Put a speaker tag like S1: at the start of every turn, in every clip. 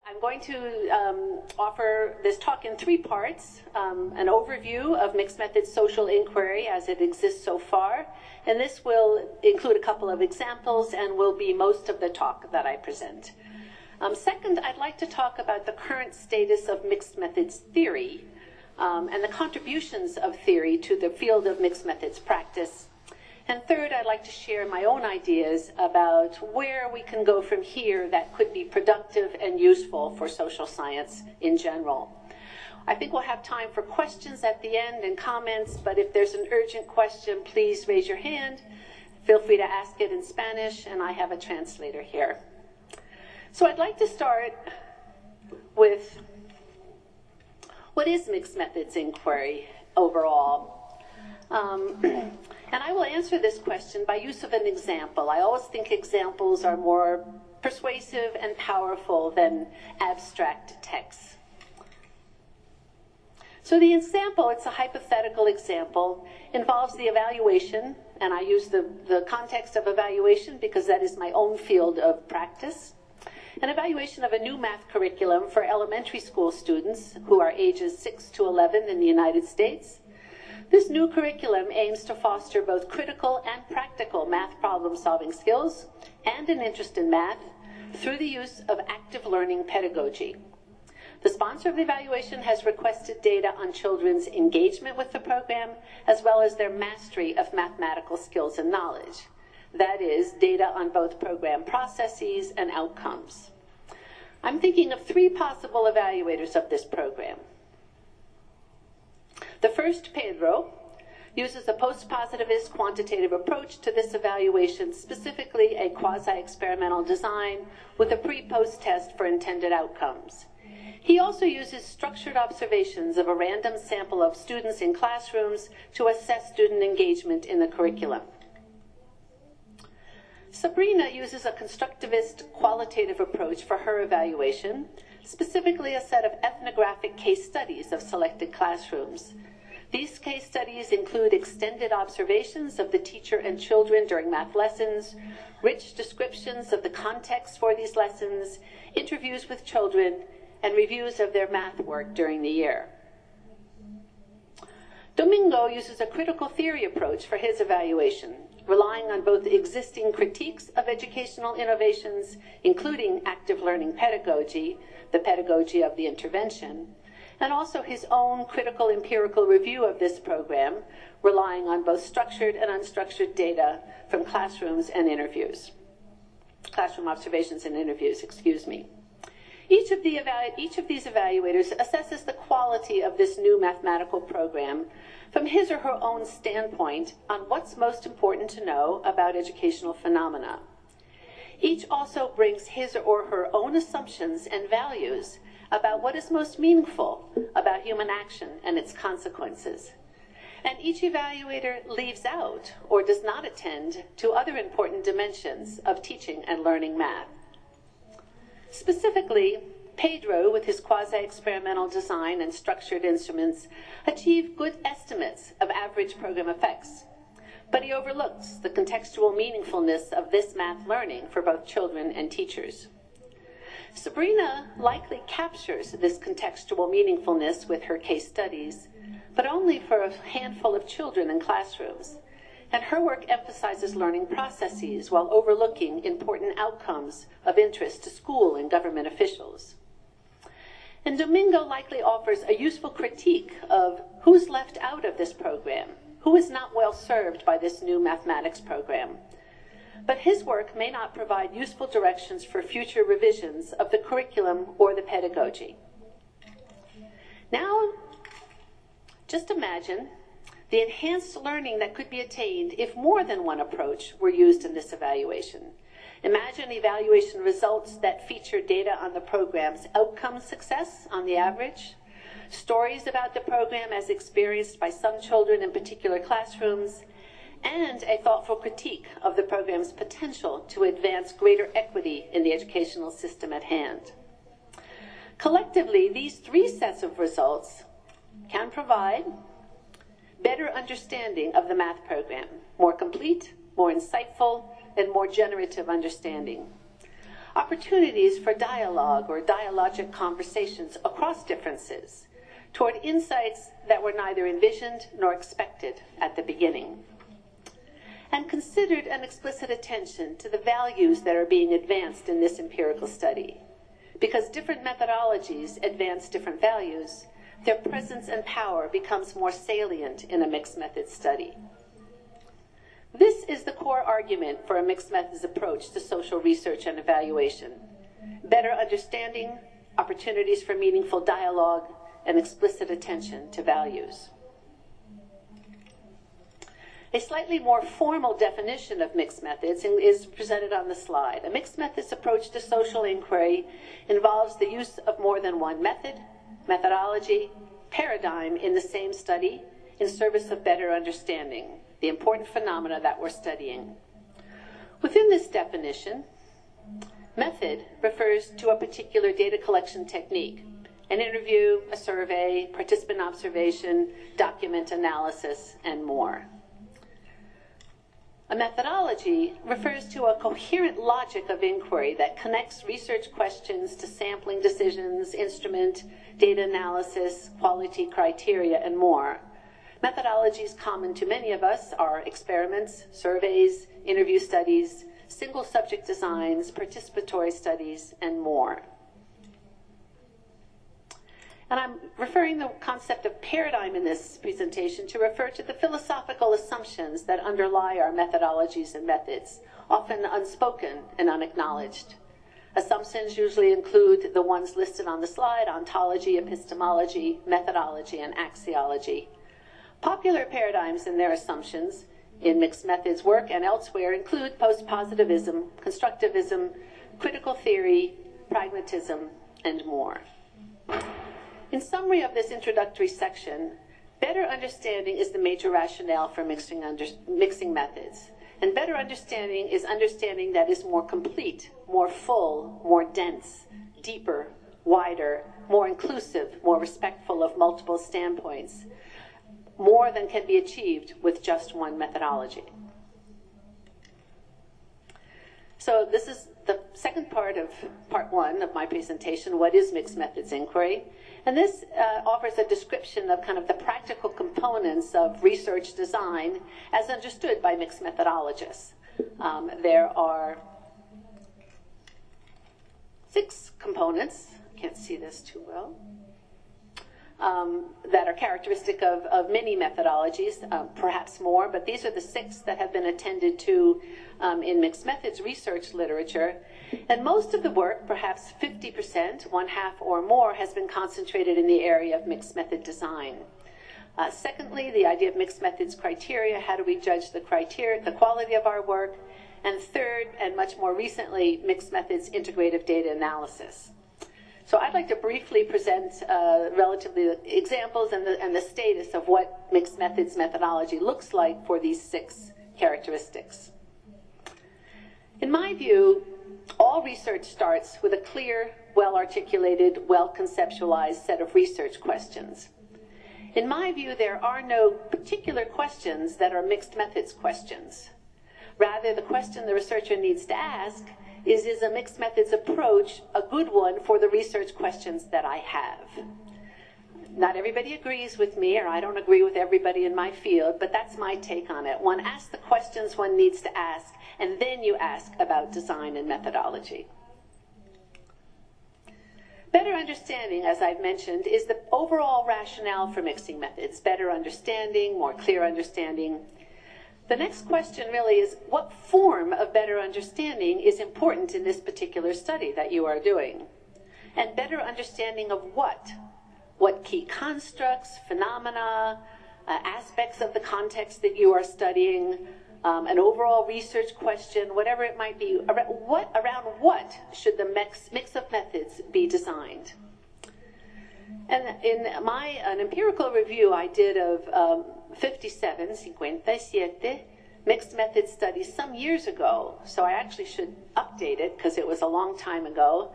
S1: I'm going to offer this talk in three parts, an overview of mixed methods social inquiry as it exists so far, and this will include a couple of examples and will be most of the talk that I present. Second, I'd like to talk about the current status of mixed methods theory and the contributions of theory to the field of mixed methods practice. And third, I'd like to share my own ideas about where we can go from here that could be productive and useful for social science in general. I think we'll have time for questions at the end and comments, but if there's an urgent question, please raise your hand. Feel free to ask it in Spanish, and I have a translator here. So I'd like to start with what is mixed methods inquiry overall? And I will answer this question by use of an example. I always think examples are more persuasive and powerful than abstract texts. So the example, it's a hypothetical example, involves the evaluation, and I use the context of evaluation because that is my own field of practice. An evaluation of a new math curriculum for elementary school students who are ages 6 to 11 in the United States. This new curriculum aims to foster both critical and practical math problem-solving skills and an interest in math through the use of active learning pedagogy. The sponsor of the evaluation has requested data on children's engagement with the program, as well as their mastery of mathematical skills and knowledge. That is, data on both program processes and outcomes. I'm thinking of three possible evaluators of this program. The first, Pedro, uses a post-positivist quantitative approach to this evaluation, specifically a quasi-experimental design with a pre-post test for intended outcomes. He also uses structured observations of a random sample of students in classrooms to assess student engagement in the curriculum. Sabrina uses a constructivist qualitative approach for her evaluation, specifically a set of ethnographic case studies of selected classrooms. These case studies include extended observations of the teacher and children during math lessons, rich descriptions of the context for these lessons, interviews with children, and reviews of their math work during the year. Domingo uses a critical theory approach for his evaluation, relying on both existing critiques of educational innovations, including active learning pedagogy, the pedagogy of the intervention, and also his own critical empirical review of this program, relying on both structured and unstructured data from classrooms and interviews. Classroom observations and interviews, excuse me. Each of these evaluators assesses the quality of this new mathematical program from his or her own standpoint on what's most important to know about educational phenomena. Each also brings his or her own assumptions and values about what is most meaningful about human action and its consequences. And each evaluator leaves out or does not attend to other important dimensions of teaching and learning math. Specifically, Pedro, with his quasi-experimental design and structured instruments, achieved good estimates of average program effects, but he overlooks the contextual meaningfulness of this math learning for both children and teachers. Sabrina likely captures this contextual meaningfulness with her case studies, but only for a handful of children in classrooms. And her work emphasizes learning processes while overlooking important outcomes of interest to school and government officials. And Domingo likely offers a useful critique of who's left out of this program, who is not well served by this new mathematics program. But his work may not provide useful directions for future revisions of the curriculum or the pedagogy. Now, just imagine the enhanced learning that could be attained if more than one approach were used in this evaluation. Imagine evaluation results that feature data on the program's outcome success on the average, stories about the program as experienced by some children in particular classrooms, and a thoughtful critique of the program's potential to advance greater equity in the educational system at hand. Collectively, these three sets of results can provide better understanding of the math program, more complete, more insightful, and more generative understanding. opportunities for dialogue or dialogic conversations across differences toward insights that were neither envisioned nor expected at the beginning, and considered an explicit attention to the values that are being advanced in this empirical study. Because different methodologies advance different values, their presence and power becomes more salient in a mixed methods study. This is the core argument for a mixed methods approach to social research and evaluation: better understanding, opportunities for meaningful dialogue, and explicit attention to values. A slightly more formal definition of mixed methods is presented on the slide. A mixed methods approach to social inquiry involves the use of more than one method, methodology, paradigm in the same study in service of better understanding the important phenomena that we're studying. Within this definition, method refers to a particular data collection technique: an interview, a survey, participant observation, document analysis, and more. A methodology refers to a coherent logic of inquiry that connects research questions to sampling decisions, instrument, data analysis, quality criteria, and more. Methodologies common to many of us are experiments, surveys, interview studies, single subject designs, participatory studies, and more. And I'm referring the concept of paradigm in this presentation to refer to the philosophical assumptions that underlie our methodologies and methods, often unspoken and unacknowledged. Assumptions usually include the ones listed on the slide: ontology, epistemology, methodology, and axiology. Popular paradigms and their assumptions in mixed methods work and elsewhere include post-positivism, constructivism, critical theory, pragmatism, and more. In summary of this introductory section, better understanding is the major rationale for mixing methods. And better understanding is understanding that is more complete, more full, more dense, deeper, wider, more inclusive, more respectful of multiple standpoints, more than can be achieved with just one methodology. So this is the second part of part one of my presentation: what is mixed methods inquiry? And this offers a description of kind of the practical components of research design as understood by mixed methodologists. There are 6 components, I can't see this too well, that are characteristic of many methodologies, perhaps more, but these are the 6 that have been attended to in mixed methods research literature. And most of the work, perhaps 50%, 1/2 or more, has been concentrated in the area of mixed method design. Secondly, the idea of mixed methods criteria: how do we judge the quality of our work? And third, and much more recently, mixed methods integrative data analysis. So I'd like to briefly present relatively examples and the status of what mixed methods methodology looks like for these 6 characteristics. In my view, all research starts with a clear, well-articulated, well-conceptualized set of research questions. In my view, there are no particular questions that are mixed methods questions. Rather, the question the researcher needs to ask is a mixed methods approach a good one for the research questions that I have? Not everybody agrees with me, or I don't agree with everybody in my field, but that's my take on it. One asks the questions one needs to ask, and then you ask about design and methodology. Better understanding, as I've mentioned, is the overall rationale for mixing methods. Better understanding, more clear understanding. The next question really is, what form of better understanding is important in this particular study that you are doing? And better understanding of what? What key constructs, phenomena, aspects of the context that you are studying, an overall research question, whatever it might be. Around what should the mix of methods be designed? And in an empirical review I did of 57 mixed method studies some years ago, so I actually should update it because it was a long time ago.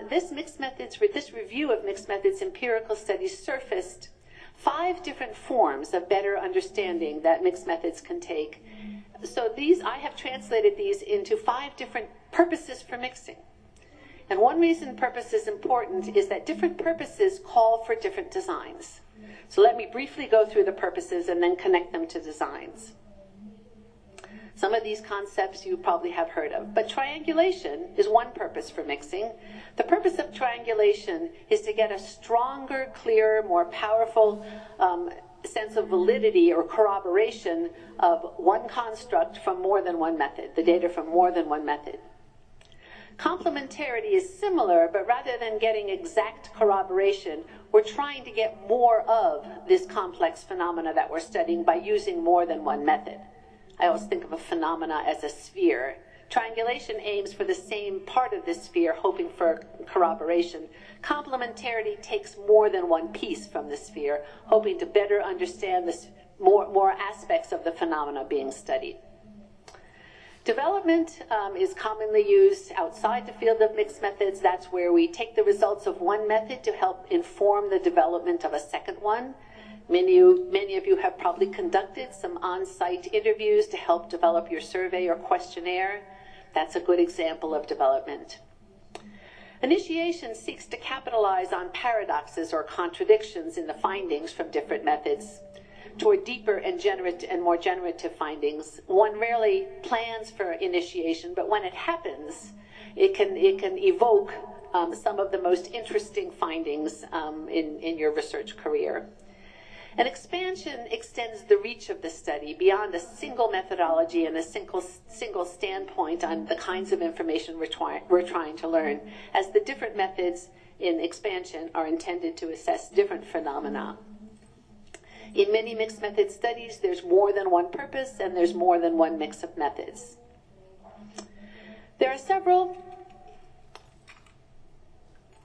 S1: This review of mixed methods empirical studies surfaced 5 different forms of better understanding that mixed methods can take. So I have translated these into 5 different purposes for mixing. And one reason purpose is important is that different purposes call for different designs. So let me briefly go through the purposes and then connect them to designs. Some of these concepts you probably have heard of, but triangulation is one purpose for mixing. The purpose of triangulation is to get a stronger, clearer, more powerful sense of validity or corroboration of one construct from more than one method, the data from more than one method. Complementarity is similar, but rather than getting exact corroboration, we're trying to get more of this complex phenomena that we're studying by using more than one method. I always think of a phenomena as a sphere. Triangulation aims for the same part of this sphere, hoping for corroboration. Complementarity takes more than one piece from the sphere, hoping to better understand this more aspects of the phenomena being studied. Development is commonly used outside the field of mixed methods. That's where we take the results of one method to help inform the development of a second one. Many of you have probably conducted some on-site interviews to help develop your survey or questionnaire. That's a good example of development. Initiation seeks to capitalize on paradoxes or contradictions in the findings from different methods toward deeper and more generative findings. One rarely plans for initiation, but when it happens, it can evoke some of the most interesting findings in your research career. An expansion extends the reach of the study beyond a single methodology and a single standpoint on the kinds of information we're trying to learn, as the different methods in expansion are intended to assess different phenomena. In many mixed method studies, there's more than one purpose and there's more than one mix of methods. There are several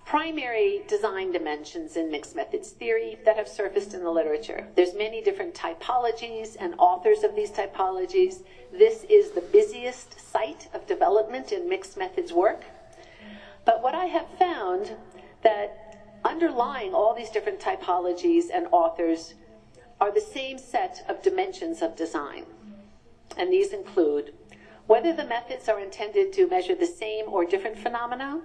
S1: primary design dimensions in mixed methods theory that have surfaced in the literature. There's many different typologies and authors of these typologies. This is the busiest site of development in mixed methods work. But what I have found that underlying all these different typologies and authors are the same set of dimensions of design. And these include whether the methods are intended to measure the same or different phenomena,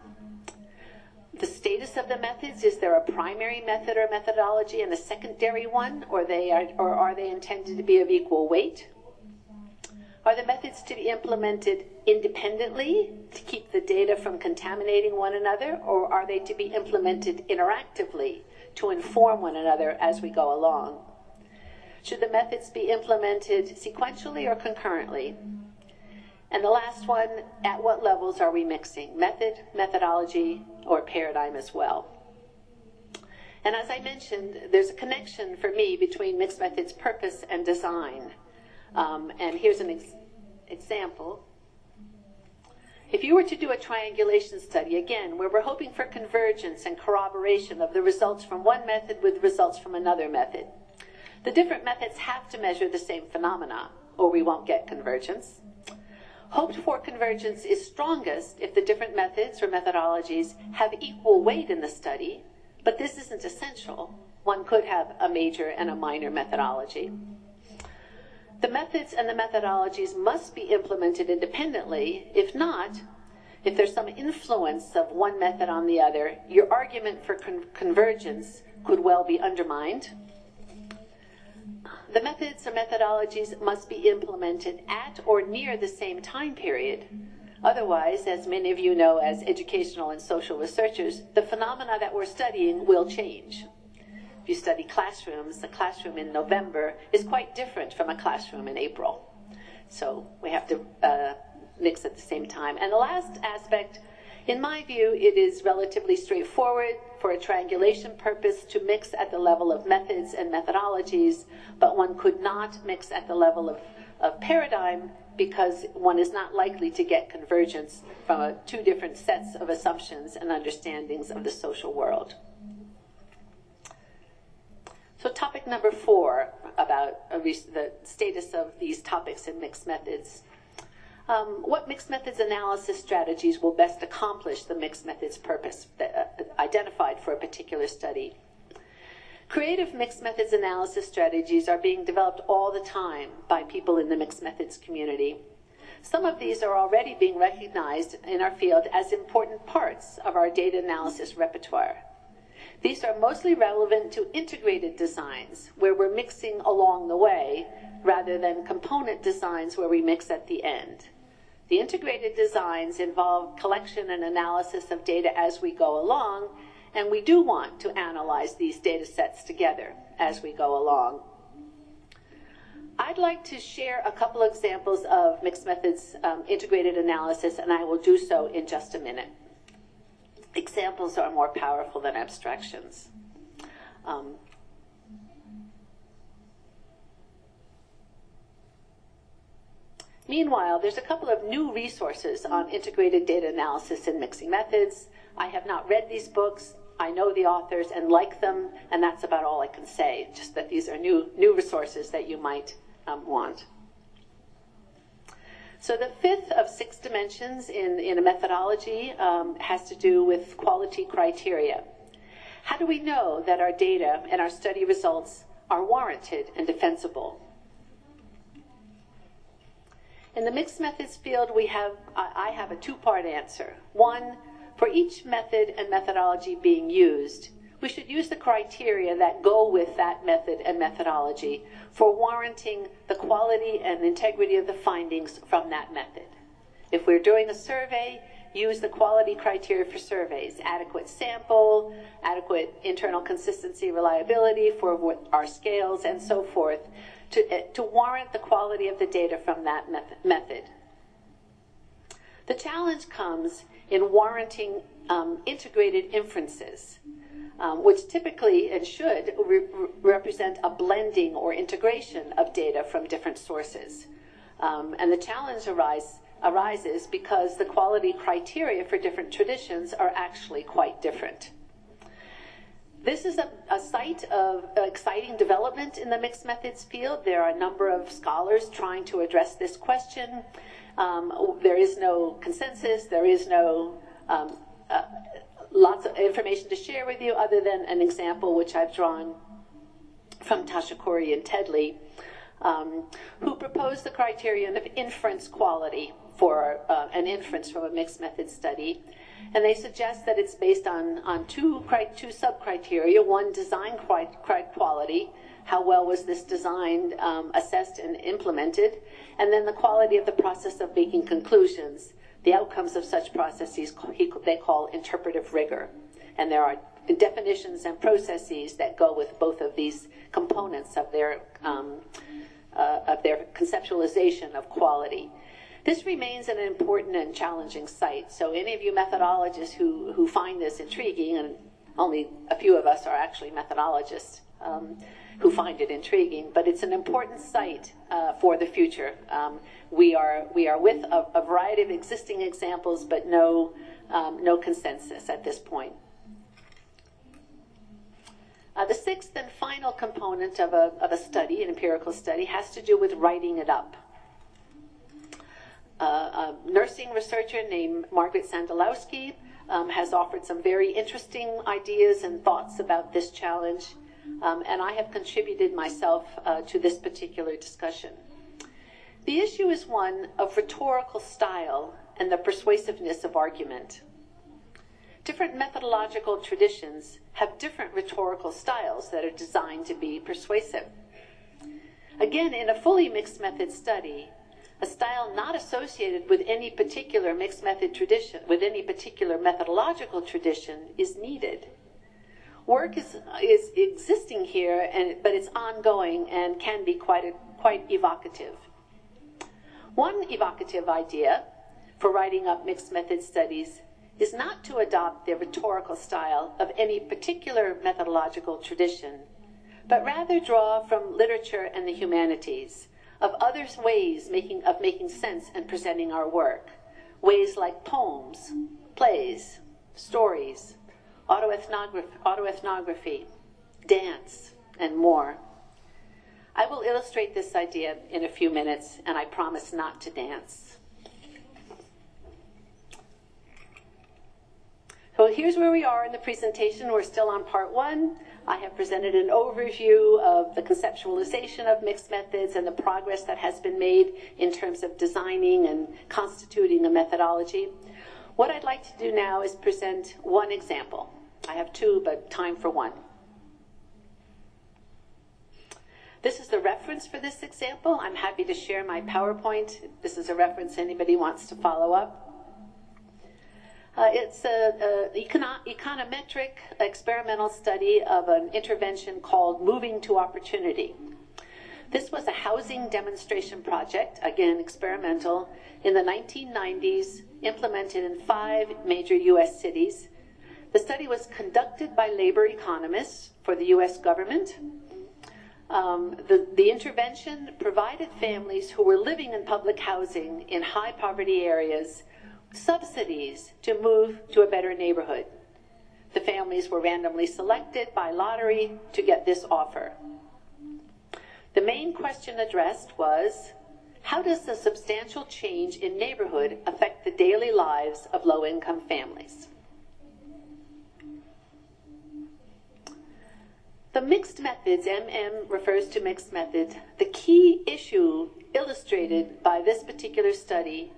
S1: the status of the methods, is there a primary method or methodology and a secondary one, or are they intended to be of equal weight? Are the methods to be implemented independently to keep the data from contaminating one another, or are they to be implemented interactively to inform one another as we go along? Should the methods be implemented sequentially or concurrently? And the last one, at what levels are we mixing? Method, methodology, or paradigm as well? And as I mentioned, there's a connection for me between mixed methods purpose and design. And here's an example. If you were to do a triangulation study, again, where we're hoping for convergence and corroboration of the results from one method with results from another method, the different methods have to measure the same phenomena, or we won't get convergence. Hoped for convergence is strongest if the different methods or methodologies have equal weight in the study, but this isn't essential. One could have a major and a minor methodology. The methods and the methodologies must be implemented independently. If not, if there's some influence of one method on the other, your argument for convergence could well be undermined. The methods or methodologies must be implemented at or near the same time period. Otherwise, as many of you know as educational and social researchers, the phenomena that we're studying will change. If you study classrooms, a classroom in November is quite different from a classroom in April. So we have to mix at the same time. And the last aspect, in my view, it is relatively straightforward for a triangulation purpose to mix at the level of methods and methodologies, but one could not mix at the level of paradigm because one is not likely to get convergence from two different sets of assumptions and understandings of the social world. So topic number 4 about the status of these topics in mixed methods. What mixed methods analysis strategies will best accomplish the mixed methods purpose identified for a particular study? Creative mixed methods analysis strategies are being developed all the time by people in the mixed methods community. Some of these are already being recognized in our field as important parts of our data analysis repertoire. These are mostly relevant to integrated designs, where we're mixing along the way, rather than component designs where we mix at the end. The integrated designs involve collection and analysis of data as we go along, and we do want to analyze these data sets together as we go along. I'd like to share a couple examples of mixed methods integrated analysis, and I will do so in just a minute. Examples are more powerful than abstractions. Meanwhile, there's a couple of new resources on integrated data analysis and mixing methods. I have not read these books. I know the authors and like them, and that's about all I can say, just that these are new resources that you might want. So the fifth of 6 dimensions in a methodology has to do with quality criteria. How do we know that our data and our study results are warranted and defensible? In the mixed methods field, I have a 2-part answer. One, for each method and methodology being used, we should use the criteria that go with that method and methodology for warranting the quality and integrity of the findings from that method. If we're doing a survey, use the quality criteria for surveys: adequate sample, adequate internal consistency, reliability for our scales, and so forth, to warrant the quality of the data from that method. The challenge comes in warranting integrated inferences, which typically and should represent a blending or integration of data from different sources. And the challenge arises because the quality criteria for different traditions are actually quite different. This is a site of exciting development in the mixed methods field. There are a number of scholars trying to address this question. There is no consensus. There is no lots of information to share with you other than an example which I've drawn from Tasha Corey and Tedley, who proposed the criterion of inference quality for an inference from a mixed method study. And they suggest that it's based on two sub-criteria. One, design quality. How well was this designed, assessed, and implemented? And then the quality of the process of making conclusions. The outcomes of such processes they call interpretive rigor. And there are definitions and processes that go with both of these components of their conceptualization of quality. This remains an important and challenging site. So any of you methodologists who find this intriguing, and only a few of us are actually methodologists who find it intriguing, but it's an important site for the future. We are with a variety of existing examples, but no consensus at this point. The sixth and final component of a study, an empirical study, has to do with writing it up. A nursing researcher named Margaret Sandalowski has offered some very interesting ideas and thoughts about this challenge, and I have contributed myself to this particular discussion. The issue is one of rhetorical style and the persuasiveness of argument. Different methodological traditions have different rhetorical styles that are designed to be persuasive. Again, in a fully mixed method study, a style not associated with any particular mixed method tradition, with any particular methodological tradition, is needed. Work is existing here, but it's ongoing and can be quite evocative. One evocative idea for writing up mixed method studies is not to adopt the rhetorical style of any particular methodological tradition, but rather draw from literature and the humanities, of other ways of making sense and presenting our work, ways like poems, plays, stories, autoethnography, dance, and more. I will illustrate this idea in a few minutes, and I promise not to dance. So here's where we are in the presentation. We're still on part one. I have presented an overview of the conceptualization of mixed methods and the progress that has been made in terms of designing and constituting a methodology. What I'd like to do now is present one example. I have two, but time for one. This is the reference for this example. I'm happy to share my PowerPoint. This is a reference anybody wants to follow up. It's an econometric experimental study of an intervention called Moving to Opportunity. This was a housing demonstration project, again experimental, in the 1990s, implemented in 5 major U.S. cities. The study was conducted by labor economists for the U.S. government. The intervention provided families who were living in public housing in high poverty areas subsidies to move to a better neighborhood. The families were randomly selected by lottery to get this offer. The main question addressed was, how does the substantial change in neighborhood affect the daily lives of low-income families? The mixed methods, MM refers to mixed methods. The key issue illustrated by this particular study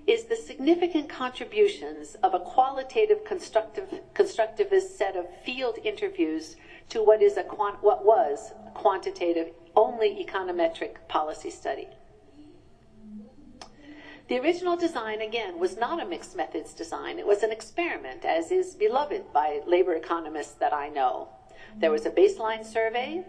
S1: is the significant contributions of a qualitative constructivist set of field interviews to what was a quantitative, only econometric policy study. The original design, again, was not a mixed methods design. It was an experiment, as is beloved by labor economists that I know. There was a baseline survey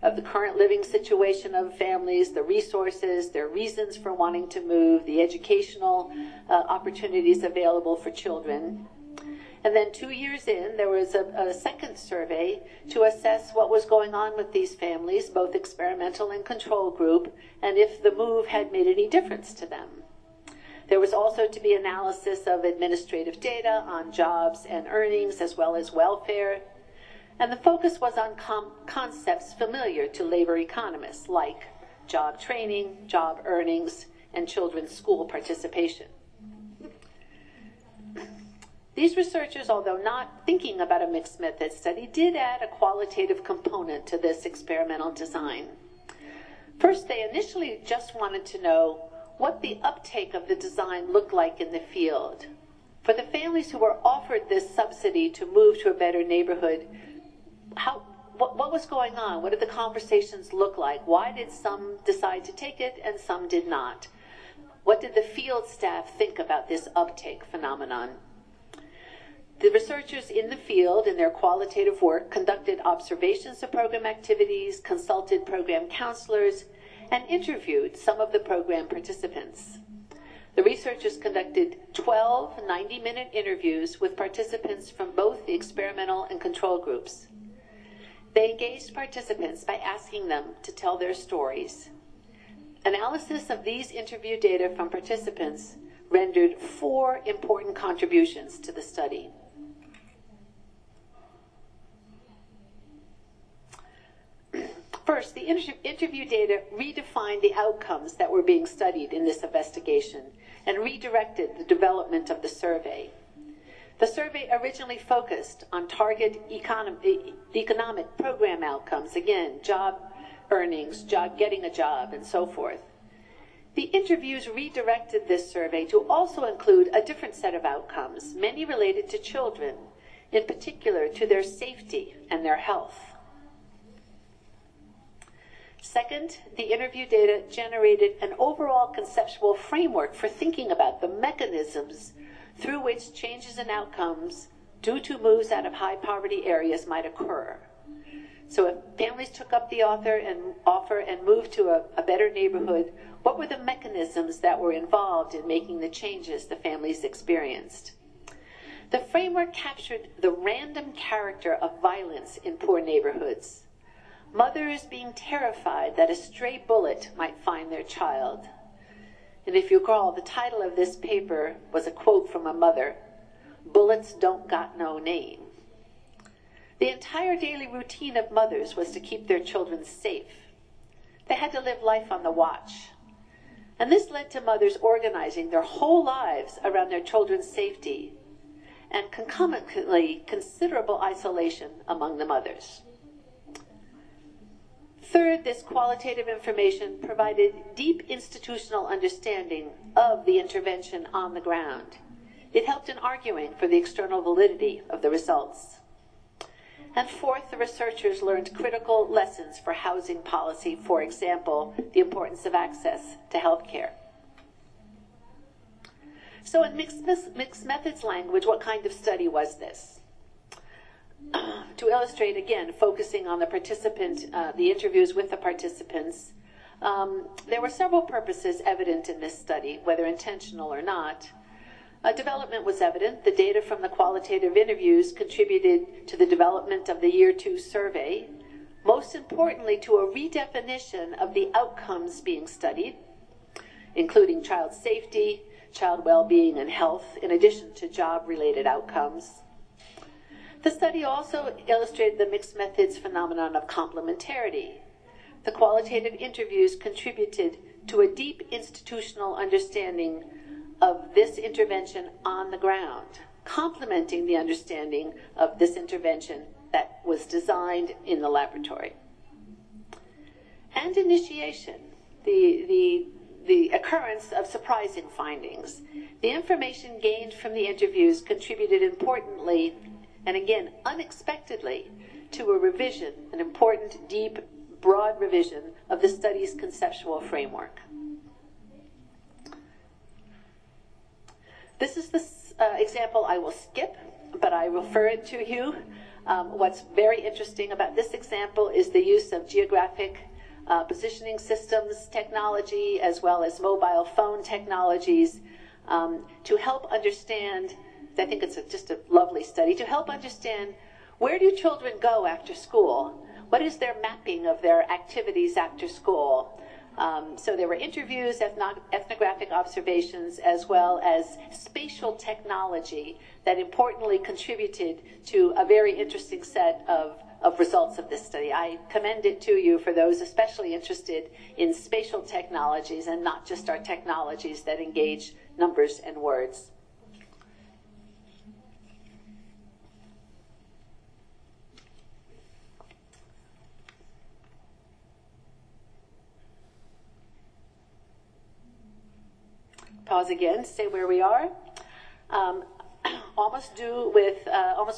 S1: of the current living situation of families, the resources, their reasons for wanting to move, the educational opportunities available for children. And then 2 years in, there was a second survey to assess what was going on with these families, both experimental and control group, and if the move had made any difference to them. There was also to be analysis of administrative data on jobs and earnings, as well as welfare. And the focus was on concepts familiar to labor economists, like job training, job earnings, and children's school participation. These researchers, although not thinking about a mixed method study, did add a qualitative component to this experimental design. First, they initially just wanted to know what the uptake of the design looked like in the field. For the families who were offered this subsidy to move to a better neighborhood, what was going on? What did the conversations look like? Why did some decide to take it and some did not? What did the field staff think about this uptake phenomenon? The researchers in the field, in their qualitative work, conducted observations of program activities, consulted program counselors, and interviewed some of the program participants. The researchers conducted 12 90-minute interviews with participants from both the experimental and control groups. They engaged participants by asking them to tell their stories. Analysis of these interview data from participants rendered 4 important contributions to the study. First, the interview data redefined the outcomes that were being studied in this investigation and redirected the development of the survey. The survey originally focused on target economic program outcomes, again, job earnings, getting a job, and so forth. The interviews redirected this survey to also include a different set of outcomes, many related to children, in particular to their safety and their health. Second, the interview data generated an overall conceptual framework for thinking about the mechanisms through which changes in outcomes due to moves out of high poverty areas might occur. So if families took up the offer and moved to a better neighborhood, what were the mechanisms that were involved in making the changes the families experienced? The framework captured the random character of violence in poor neighborhoods. Mothers being terrified that a stray bullet might find their child. And if you recall, the title of this paper was a quote from a mother, "Bullets don't got no name." The entire daily routine of mothers was to keep their children safe. They had to live life on the watch. And this led to mothers organizing their whole lives around their children's safety, and concomitantly considerable isolation among the mothers. Third, this qualitative information provided deep institutional understanding of the intervention on the ground. It helped in arguing for the external validity of the results. And fourth, the researchers learned critical lessons for housing policy, for example, the importance of access to health care. So in mixed methods language, what kind of study was this? To illustrate, again, focusing on the participant, the interviews with the participants, there were several purposes evident in this study, whether intentional or not. Development was evident. The data from the qualitative interviews contributed to the development of the Year 2 survey, most importantly to a redefinition of the outcomes being studied, including child safety, child well-being and health, in addition to job-related outcomes. The study also illustrated the mixed methods phenomenon of complementarity. The qualitative interviews contributed to a deep institutional understanding of this intervention on the ground, complementing the understanding of this intervention that was designed in the laboratory. And initiation, the occurrence of surprising findings. The information gained from the interviews contributed importantly, and again, unexpectedly, to a revision, an important, deep, broad revision of the study's conceptual framework. This is the example I will skip, but I refer it to you. What's very interesting about this example is the use of geographic positioning systems technology, as well as mobile phone technologies, to help understand, I think it's just a lovely study, to help understand where do children go after school? What is their mapping of their activities after school? So there were interviews, ethnographic observations, as well as spatial technology that importantly contributed to a very interesting set of results of this study. I commend it to you for those especially interested in spatial technologies and not just our technologies that engage numbers and words. Pause again, stay where we are. Almost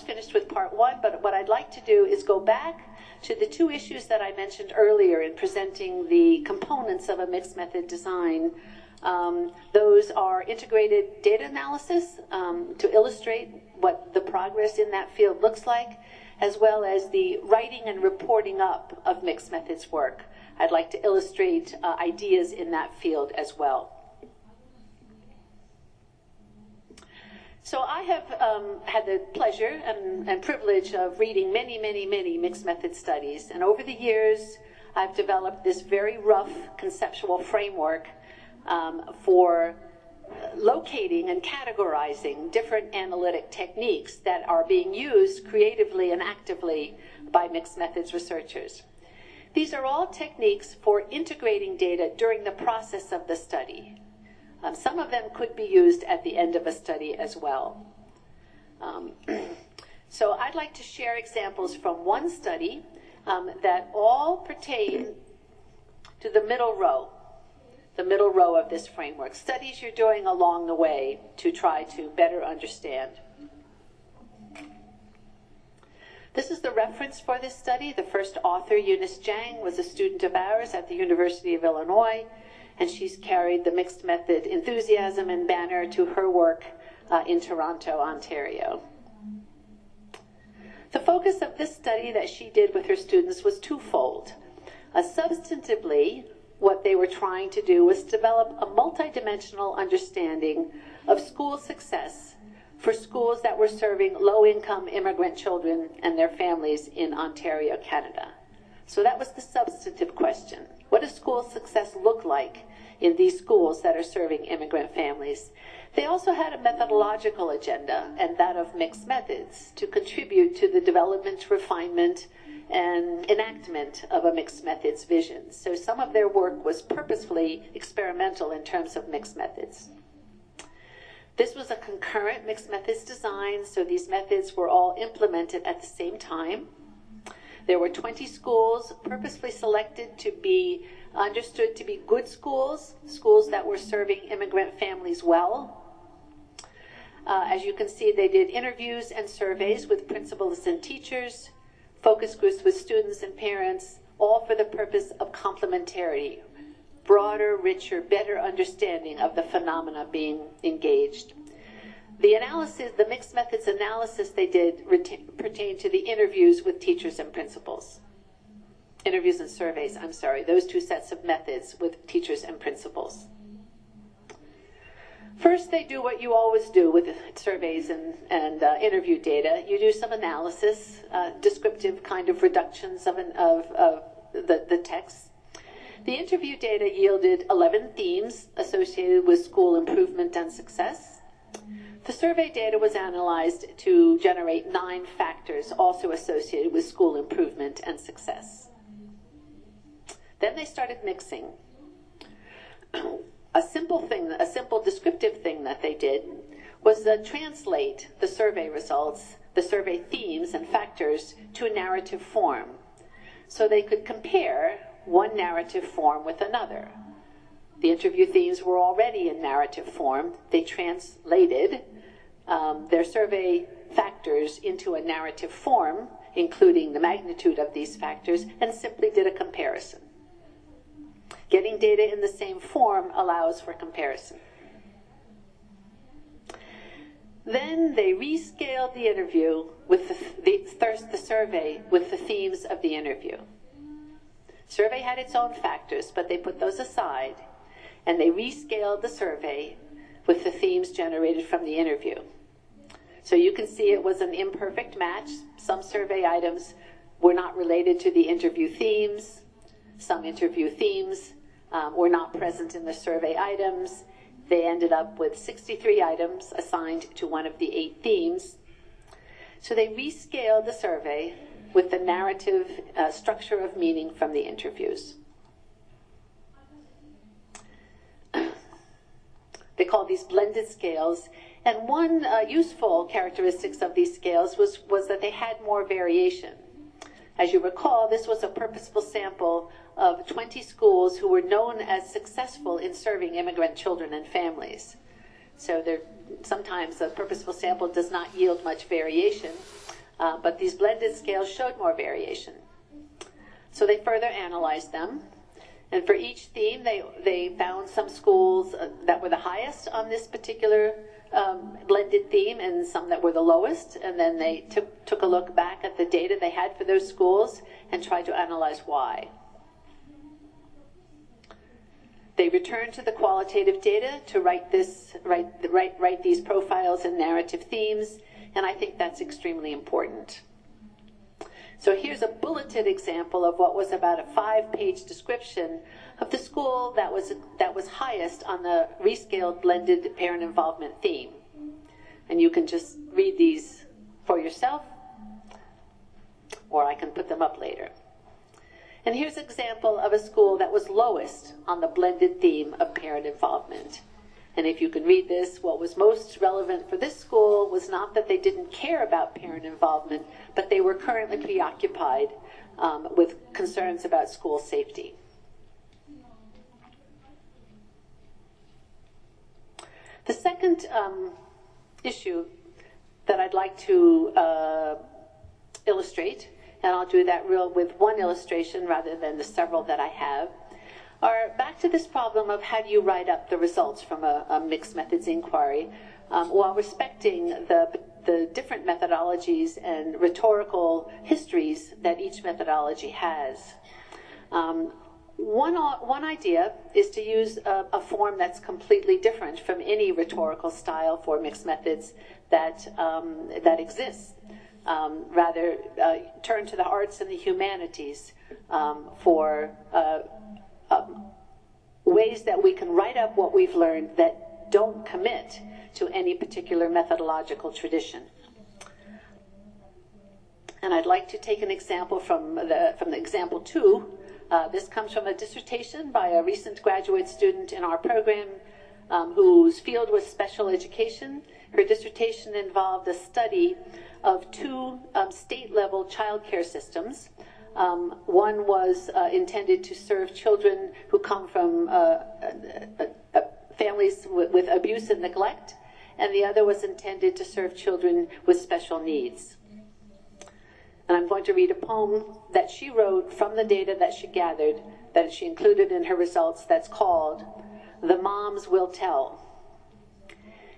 S1: finished with part one, but what I'd like to do is go back to the two issues that I mentioned earlier in presenting the components of a mixed method design. Those are integrated data analysis to illustrate what the progress in that field looks like, as well as the writing and reporting up of mixed methods work. I'd like to illustrate ideas in that field as well. So I have had the pleasure and privilege of reading many mixed method studies. And over the years, I've developed this very rough conceptual framework for locating and categorizing different analytic techniques that are being used creatively and actively by mixed methods researchers. These are all techniques for integrating data during the process of the study. Some of them could be used at the end of a study as well. So I'd like to share examples from one study that all pertain to the middle row of this framework. Studies you're doing along the way to try to better understand. This is the reference for this study. The first author, Eunice Jang, was a student of ours at the University of Illinois, and she's carried the mixed method enthusiasm and banner to her work in Toronto, Ontario. The focus of this study that she did with her students was twofold. Substantively, what they were trying to do was develop a multidimensional understanding of school success for schools that were serving low-income immigrant children and their families in Ontario, Canada. So that was the substantive question. What does school success look like in these schools that are serving immigrant families? They also had a methodological agenda, and that of mixed methods, to contribute to the development, refinement, and enactment of a mixed methods vision. So some of their work was purposefully experimental in terms of mixed methods. This was a concurrent mixed methods design, so these methods were all implemented at the same time. There were 20 schools purposefully selected to be understood to be good schools, schools that were serving immigrant families well. As you can see, they did interviews and surveys with principals and teachers, focus groups with students and parents, all for the purpose of complementarity, broader, richer, better understanding of the phenomena being engaged. The analysis, the mixed methods analysis they did pertained to the interviews with teachers and principals. Interviews and surveys, I'm sorry, those two sets of methods with teachers and principals. First, they do what you always do with surveys and interview data. You do some analysis, descriptive kind of reductions of the text. The interview data yielded 11 themes associated with school improvement and success. The survey data was analyzed to generate 9 factors also associated with school improvement and success. Then they started mixing. A simple descriptive thing that they did was translate the survey results, the survey themes and factors to a narrative form. So they could compare one narrative form with another. The interview themes were already in narrative form. They translated their survey factors into a narrative form, including the magnitude of these factors, and simply did a comparison. Getting data in the same form allows for comparison. Then they rescaled the interview with the survey with the themes of the interview. Survey had its own factors, but they put those aside, and they rescaled the survey with the themes generated from the interview. So you can see it was an imperfect match. Some survey items were not related to the interview themes. Some interview themes were not present in the survey items. They ended up with 63 items assigned to one of the 8 themes. So they rescaled the survey with the narrative structure of meaning from the interviews. They call these blended scales. And one useful characteristic of these scales was that they had more variation. As you recall, this was a purposeful sample of 20 schools who were known as successful in serving immigrant children and families. So sometimes a purposeful sample does not yield much variation, but these blended scales showed more variation. So they further analyzed them. And for each theme, they found some schools that were the highest on this particular blended theme and some that were the lowest. And then they took a look back at the data they had for those schools and tried to analyze why. They returned to the qualitative data to write these profiles and narrative themes, and I think that's extremely important. So here's a bulleted example of what was about a 5-page description of the school that was highest on the rescaled blended parent involvement theme. And you can just read these for yourself, or I can put them up later. And here's an example of a school that was lowest on the blended theme of parent involvement. And if you can read this, what was most relevant for this school was not that they didn't care about parent involvement, but they were currently preoccupied with concerns about school safety. The second issue that I'd like to illustrate, and I'll do that with one illustration rather than the several that I have, are back to this problem of how do you write up the results from a mixed methods inquiry while respecting the different methodologies and rhetorical histories that each methodology has. One idea is to use a form that's completely different from any rhetorical style for mixed methods that exists. Rather, turn to the arts and the humanities for ways that we can write up what we've learned that don't commit to any particular methodological tradition. And I'd like to take an example from the example 2. This comes from a dissertation by a recent graduate student in our program whose field was special education. Her dissertation involved a study of 2 state-level child care systems, One was intended to serve children who come from families with abuse and neglect, and the other was intended to serve children with special needs. And I'm going to read a poem that she wrote from the data that she gathered, that she included in her results, that's called "The Moms Will Tell."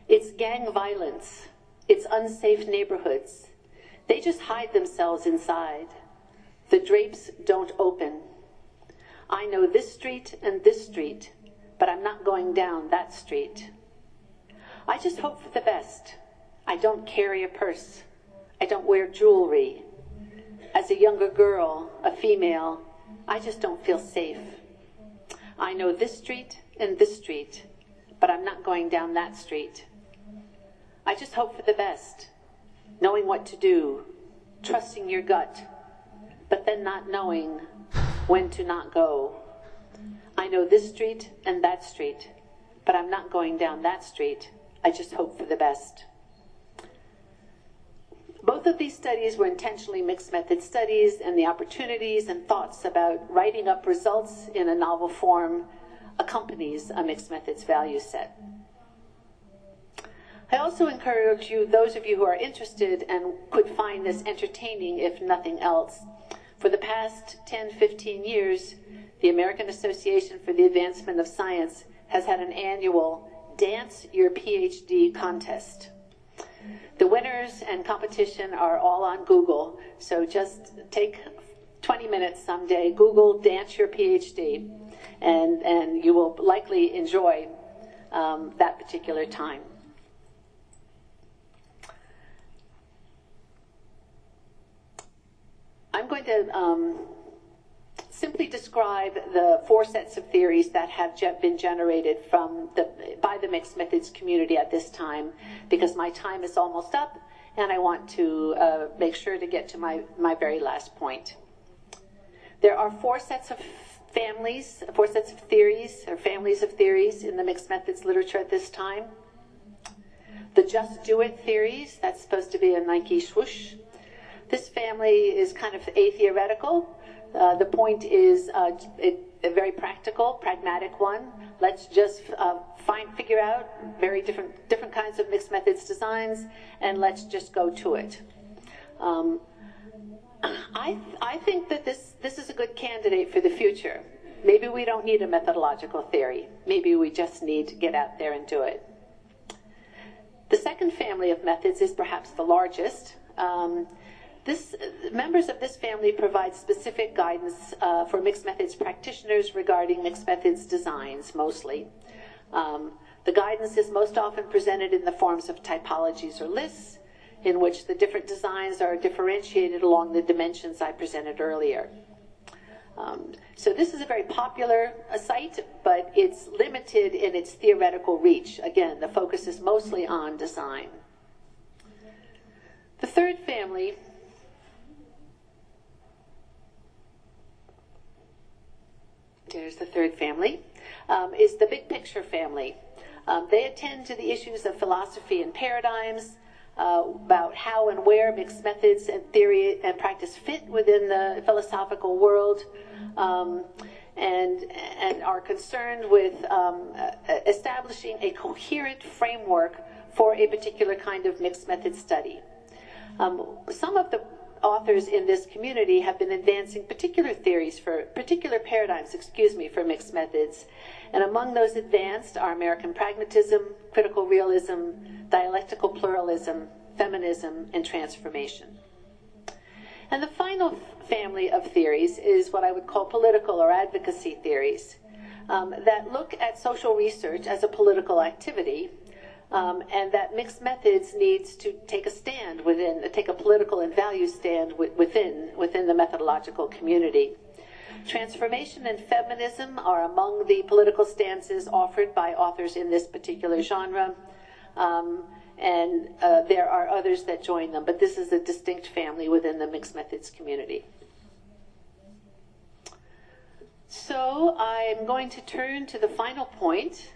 S1: It's gang violence, it's unsafe neighborhoods. They just hide themselves inside. The drapes don't open. I know this street and this street, but I'm not going down that street. I just hope for the best. I don't carry a purse. I don't wear jewelry. As a younger girl, a female, I just don't feel safe. I know this street and this street, but I'm not going down that street. I just hope for the best, knowing what to do, trusting your gut, but then not knowing when to not go. I know this street and that street, but I'm not going down that street. I just hope for the best. Both of these studies were intentionally mixed method studies, and the opportunities and thoughts about writing up results in a novel form accompanies a mixed methods value set. I also encourage you, those of you who are interested and could find this entertaining if nothing else, for the past 10, 15 years, the American Association for the Advancement of Science has had an annual Dance Your PhD contest. The winners and competition are all on Google, so just take 20 minutes someday, Google Dance Your PhD, and you will likely enjoy that particular time. I'm going to simply describe the 4 sets of theories that have been generated by the mixed methods community at this time, because my time is almost up and I want to make sure to get to my very last point. There are 4 sets of families, 4 sets of theories, or families of theories in the mixed methods literature at this time. The just do it theories, that's supposed to be a Nike swoosh. This family is kind of a-theoretical. The point is a very practical, pragmatic one. Let's just figure out very different kinds of mixed methods designs, and let's just go to it. I think that this is a good candidate for the future. Maybe we don't need a methodological theory. Maybe we just need to get out there and do it. The second family of methods is perhaps the largest. Members of this family provide specific guidance for mixed methods practitioners regarding mixed methods designs, mostly. The guidance is most often presented in the forms of typologies or lists, in which the different designs are differentiated along the dimensions I presented earlier. So this is a very popular site, but it's limited in its theoretical reach. Again, the focus is mostly on design. The third family is the big picture family. They attend to the issues of philosophy and paradigms, about how and where mixed methods and theory and practice fit within the philosophical world, and are concerned with establishing a coherent framework for a particular kind of mixed method study. Some of the authors in this community have been advancing particular paradigms, for mixed methods. And among those advanced are American pragmatism, critical realism, dialectical pluralism, feminism, and transformation. And the final family of theories is what I would call political or advocacy theories, that look at social research as a political activity, and that mixed methods needs to take a political and value stand within the methodological community. Transformation and feminism are among the political stances offered by authors in this particular genre, and there are others that join them, but this is a distinct family within the mixed methods community. So I'm going to turn to the final point.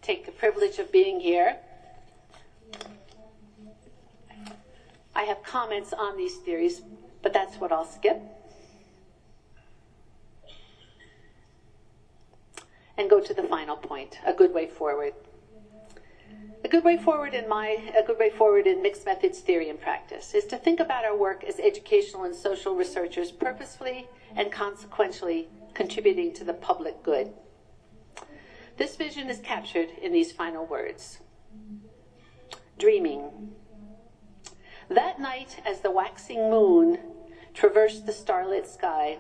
S1: Take the privilege of being here. I have comments on these theories, but that's what I'll skip. And go to the final point, a good way forward. A good way forward in mixed methods theory and practice is to think about our work as educational and social researchers purposefully and consequentially contributing to the public good. This vision is captured in these final words. Dreaming. That night, as the waxing moon traversed the starlit sky,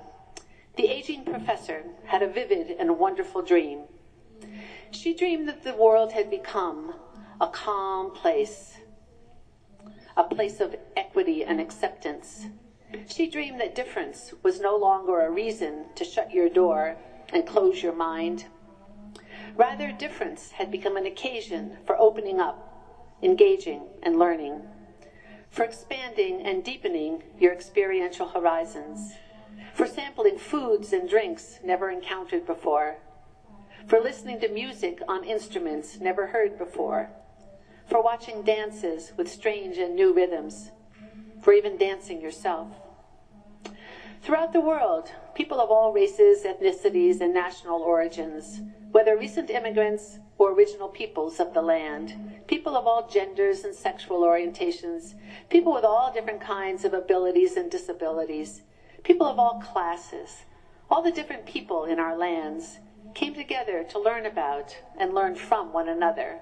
S1: the aging professor had a vivid and wonderful dream. She dreamed that the world had become a calm place, a place of equity and acceptance. She dreamed that difference was no longer a reason to shut your door and close your mind. Rather, difference had become an occasion for opening up, engaging, and learning, for expanding and deepening your experiential horizons, for sampling foods and drinks never encountered before, for listening to music on instruments never heard before, for watching dances with strange and new rhythms, for even dancing yourself. Throughout the world, people of all races, ethnicities, and national origins, whether recent immigrants or original peoples of the land, people of all genders and sexual orientations, people with all different kinds of abilities and disabilities, people of all classes, all the different people in our lands came together to learn about and learn from one another,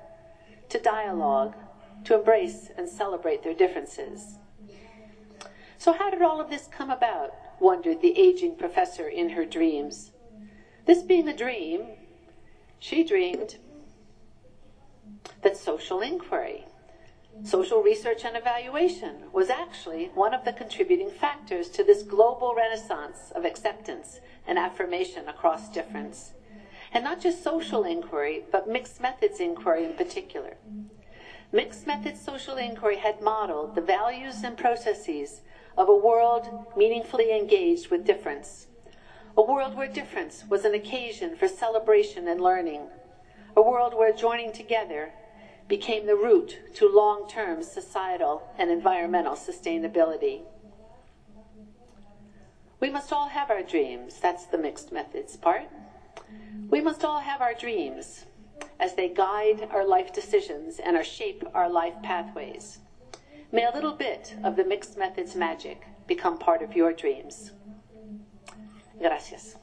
S1: to dialogue, to embrace and celebrate their differences. So how did all of this come about, wondered the aging professor in her dreams. This being a dream, she dreamed that social inquiry, social research and evaluation was actually one of the contributing factors to this global renaissance of acceptance and affirmation across difference. And not just social inquiry, but mixed methods inquiry in particular. Mixed methods social inquiry had modeled the values and processes of a world meaningfully engaged with difference. A world where difference was an occasion for celebration and learning. A world where joining together became the route to long-term societal and environmental sustainability. We must all have our dreams. That's the mixed methods part. We must all have our dreams as they guide our life decisions and shape our life pathways. May a little bit of the mixed methods magic become part of your dreams. Gracias.